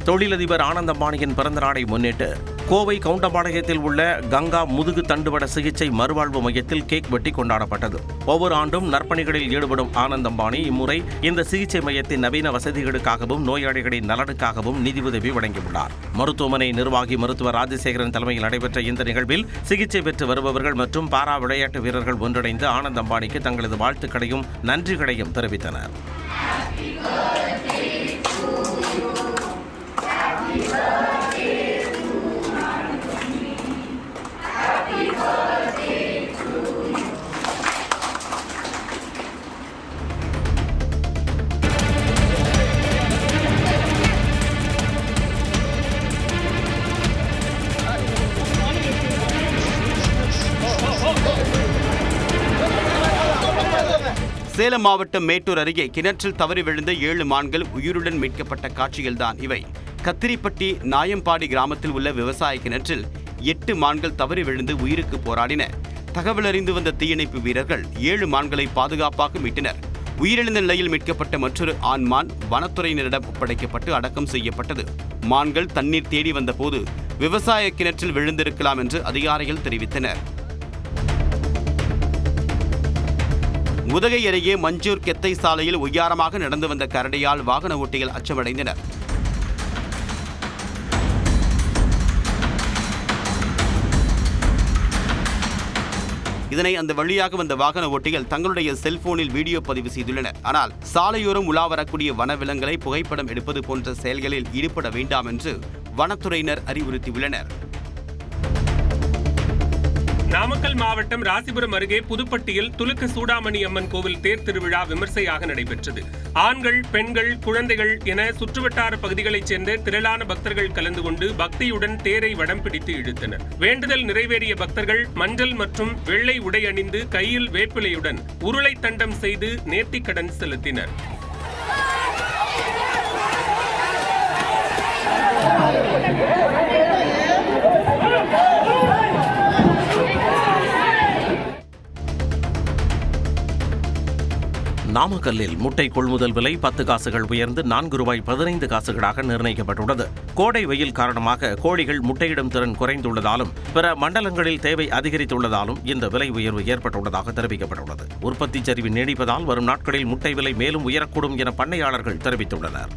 தொழிலதிபர் ஆனந்த் அம்பானியின் பிறந்த நாளை முன்னிட்டு கோவை கவுண்டம்பாளையத்தில் உள்ள கங்கா முதுகு தண்டுவட சிகிச்சை மறுவாழ்வு மையத்தில் கேக் வெட்டி கொண்டாடப்பட்டது. ஒவ்வொரு ஆண்டும் நற்பணிகளில் ஈடுபடும் ஆனந்த் அம்பானி இம்முறை இந்த சிகிச்சை மையத்தின் நவீன வசதிகளுக்காகவும் நோயாளிகளின் நலனுக்காகவும் நிதியுதவி வழங்கியுள்ளார். மருத்துவமனை நிர்வாகி மருத்துவர் ராஜசேகரன் தலைமையில் நடைபெற்ற இந்த நிகழ்வில் சிகிச்சை பெற்று வருபவர்கள் மற்றும் பாரா விளையாட்டு வீரர்கள் ஒன்றிணைந்து ஆனந்த் அம்பானிக்கு தங்களது வாழ்த்துக்களையும் நன்றிகளையும் தெரிவித்தனர். சேலம் மாவட்டம் மேட்டூர் அருகே கிணற்றில் தவறி விழுந்த 7 மான்கள் உயிருடன் மீட்கப்பட்ட காட்சிகள்தான் இவை. கத்திரிப்பட்டி நாயம்பாடி கிராமத்தில் உள்ள விவசாய கிணற்றில் 8 மான்கள் தவறி விழுந்து உயிருக்கு போராடின. தகவல் அறிந்து வந்த தீயணைப்பு வீரர்கள் 7 மான்களை பாதுகாப்பாக மீட்டனர். உயிரிழந்த நிலையில் மீட்கப்பட்ட மற்றொரு ஆண் மான் வனத்துறையினரிடம் ஒப்படைக்கப்பட்டு அடக்கம் செய்யப்பட்டது. மான்கள் தண்ணீர் தேடி வந்தபோது விவசாய கிணற்றில் விழுந்திருக்கலாம் என்று அதிகாரிகள் தெரிவித்தனர். உதகை அருகே மஞ்சூர் கெத்தை சாலையில் ஒய்யாரமாக நடந்து வந்த கரடியால் வாகன ஓட்டிகள் அச்சமடைந்தனர். இதனை அந்த வழியாக வந்த வாகன ஓட்டிகள் தங்களுடைய செல்போனில் வீடியோ பதிவு செய்துள்ளனர். ஆனால் சாலையோரம் உலா வரக்கூடிய வனவிலங்குகளை புகைப்படம் எடுப்பது போன்ற செயல்களில் ஈடுபட வேண்டாம் என்று வனத்துறையினர் அறிவுறுத்தியுள்ளனர். நாமக்கல் மாவட்டம் ராசிபுரம் அருகே புதுப்பட்டியில் துலுக்க சூடாமணி அம்மன் கோவில் தேர் திருவிழா விமர்சையாக நடைபெற்றது. ஆண்கள், பெண்கள், குழந்தைகள் என சுற்றுவட்டார பகுதிகளைச் சேர்ந்த திரளான பக்தர்கள் கலந்து கொண்டு பக்தியுடன் தேரை வடம் பிடித்து இழுத்தனர். வேண்டுதல் நிறைவேறிய பக்தர்கள் மஞ்சள் மற்றும் வெள்ளை உடை அணிந்து கையில் வேப்பிலையுடன் உருளை தண்டம் செய்து நேர்த்திக்கடன் செலுத்தினர். நாமக்கல்லில் முட்டை கொள்முதல் விலை 10 காசுகள் உயர்ந்து ₹4.15 நிர்ணயிக்கப்பட்டுள்ளது. கோடை வெயில் காரணமாக கோழிகள் முட்டையிடும் திறன் குறைந்துள்ளதாலும் பிற மண்டலங்களில் தேவை அதிகரித்துள்ளதாலும் இந்த விலை உயர்வு ஏற்பட்டுள்ளதாக தெரிவிக்கப்பட்டுள்ளது. உற்பத்தி சரிவு நீடிப்பதால் வரும் நாட்களில் முட்டை விலை மேலும் உயரக்கூடும் என பண்ணையாளர்கள் தெரிவித்துள்ளனர்.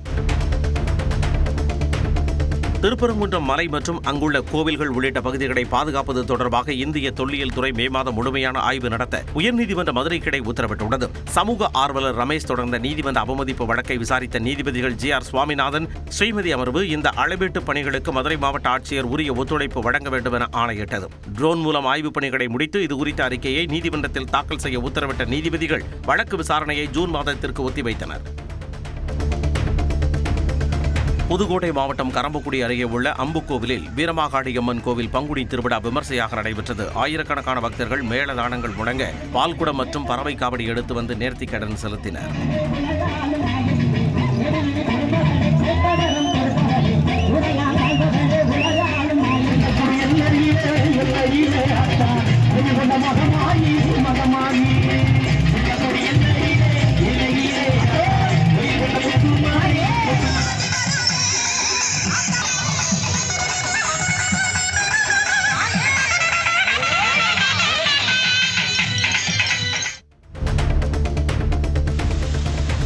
திருப்பரங்குன்றம் மலை மற்றும் அங்குள்ள கோவில்கள் உள்ளிட்ட பகுதிகளை பாதுகாப்பது தொடர்பாக இந்திய தொல்லியல் துறை மே மாதம் முழுமையான ஆய்வு நடத்த உயர்நீதிமன்ற மதுரை கிளை உத்தரவிட்டுள்ளது. சமூக ஆர்வலர் ரமேஷ் தொடர்ந்த நீதிமன்ற அவமதிப்பு வழக்கை விசாரித்த நீதிபதிகள் GR சுவாமிநாதன், ஸ்ரீமதி அமர்வு இந்த அளவீட்டு பணிகளுக்கு மதுரை மாவட்ட ஆட்சியர் உரிய ஒத்துழைப்பு வழங்க வேண்டும் என ஆணையிட்டது. ட்ரோன் மூலம் ஆய்வுப் பணிகளை முடித்து இது குறித்த அறிக்கையை நீதிமன்றத்தில் தாக்கல் செய்ய உத்தரவிட்ட நீதிபதிகள் வழக்கு விசாரணையை ஜூன் மாதத்திற்கு ஒத்திவைத்தனர். புதுக்கோட்டை மாவட்டம் கரம்பக்குடி அருகே உள்ள அம்புக்கோவிலில் வீரமாகாளியம்மன் கோவில் பங்குனி திருவிழா விமர்சையாக நடைபெற்றது. ஆயிரக்கணக்கான பக்தர்கள் மேளதானங்கள் முழங்க பால்குடம் மற்றும் பறவை காவடி எடுத்து வந்து நேர்த்திக்கடன் செலுத்தினர்.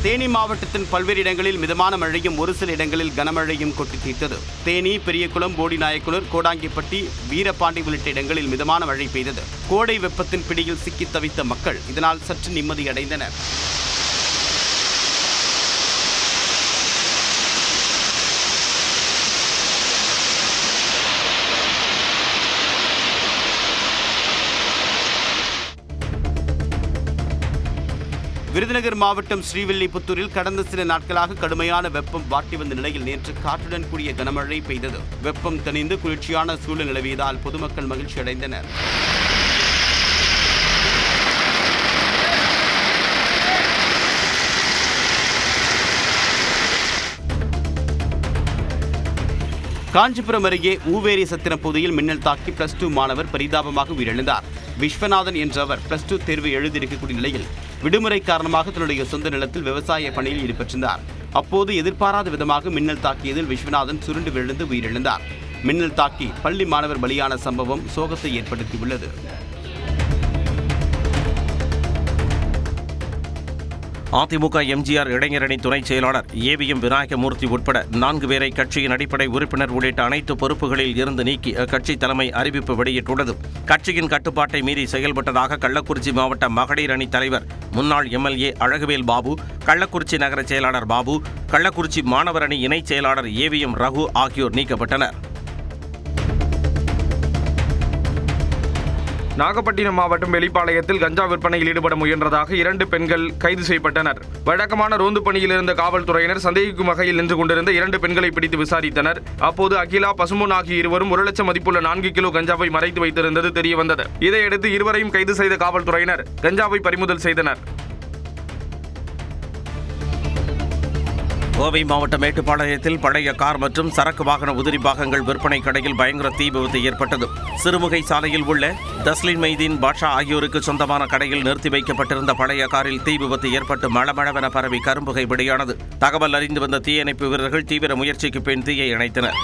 தேனி மாவட்டத்தின் பல்வேறு இடங்களில் மிதமான மழையும் ஒரு சில இடங்களில் கனமழையும் கொட்டி தீர்த்தது. தேனி, பெரியகுளம், போடிநாயக்குளர், கோடாங்கிப்பட்டி, வீரபாண்டி உள்ளிட்ட இடங்களில் மிதமான மழை பெய்தது. கோடை வெப்பத்தின் பிடியில் சிக்கி தவித்த மக்கள் இதனால் சற்று நிம்மதியடைந்தனர். விருதுநகர் மாவட்டம் ஸ்ரீவில்லிபுத்தூரில் கடந்த சில நாட்களாக கடுமையான வெப்பம் வாட்டி வந்த நிலையில் நேற்று காற்றுடன் கூடிய கனமழை பெய்தது. வெப்பம் தணிந்து குளிர்ச்சியான சூழல் நிலவியதால் பொதுமக்கள் மகிழ்ச்சி அடைந்தனர். காஞ்சிபுரம் அருகே ஊவேரி சத்திரம் பகுதியில் மின்னல் தாக்கி +2 மாணவர் பரிதாபமாக உயிரிழந்தார். விஸ்வநாதன் என்ற அவர் +2 தேர்வு எழுதியிருக்கக்கூடிய நிலையில் விடுமுறை காரணமாக தன்னுடைய சொந்த நிலத்தில் விவசாய பணியில் ஈடுபட்டிருந்தார். அப்போது எதிர்பாராத விதமாக மின்னல் தாக்கியதில் விஸ்வநாதன் சுருண்டு விழுந்து உயிரிழந்தார். மின்னல் தாக்கி பள்ளி மாணவர் பலியான சம்பவம் சோகத்தை ஏற்படுத்தியுள்ளது. அதிமுக எம்ஜிஆர் இளைஞரணி துணை செயலாளர் ஏவிஎம் விநாயகமூர்த்தி உட்பட 4 பேரை கட்சியின் அடிப்படை உறுப்பினர் உள்ளிட்ட அனைத்து பொறுப்புகளில் இருந்து நீக்கி அக்கட்சி தலைமை அறிவிப்பு வெளியிட்டுள்ளது. கட்சியின் கட்டுப்பாட்டை மீறி செயல்பட்டதாக கள்ளக்குறிச்சி மாவட்ட மகளிர் அணி தலைவர் முன்னாள் எம்எல்ஏ அழகுவேல் பாபு, கள்ளக்குறிச்சி நகர செயலாளர் பாபு, கள்ளக்குறிச்சி மாணவர் அணி இணைச் செயலாளர் ஏவிஎம் ரகு ஆகியோர் நீக்கப்பட்டனர். நாகப்பட்டினம் மாவட்டம் வெளிப்பாளையத்தில் கஞ்சா விற்பனையில் ஈடுபட முயன்றதாக 2 பெண்கள் கைது செய்யப்பட்டனர். வழக்கமான ரோந்து பணியில் இருந்த காவல்துறையினர் சந்தேகிக்கும் வகையில் நின்று கொண்டிருந்த 2 பெண்களை பிடித்து விசாரித்தனர். அப்போது அகிலா, பசும்பொன் ஆகிய இருவரும் 1 லட்சம் மதிப்புள்ள 4 கிலோ கஞ்சாவை மறைத்து வைத்திருந்தது தெரியவந்தது. இதையடுத்து இருவரையும் கைது செய்த காவல்துறையினர் கஞ்சாவை பறிமுதல் செய்தனர். கோவை மாவட்டம் மேட்டுப்பாளையத்தில் பழைய கார் மற்றும் சரக்கு வாகன உதிரி பாகங்கள் விற்பனை கடையில் பயங்கர தீ விபத்து ஏற்பட்டது. சிறுமுகை சாலையில் உள்ள தஸ்லின் மைதீன் பாட்ஷா ஆகியோருக்கு சொந்தமான கடையில் நிறுத்தி வைக்கப்பட்டிருந்த பழைய காரில் தீ விபத்து ஏற்பட்டு மளமளவென பரவி கரும்புகை வெளியானது. தகவல் அறிந்து வந்த தீயணைப்பு வீரர்கள் தீவிர முயற்சிக்கு பின் தீயை அணைத்தனர்.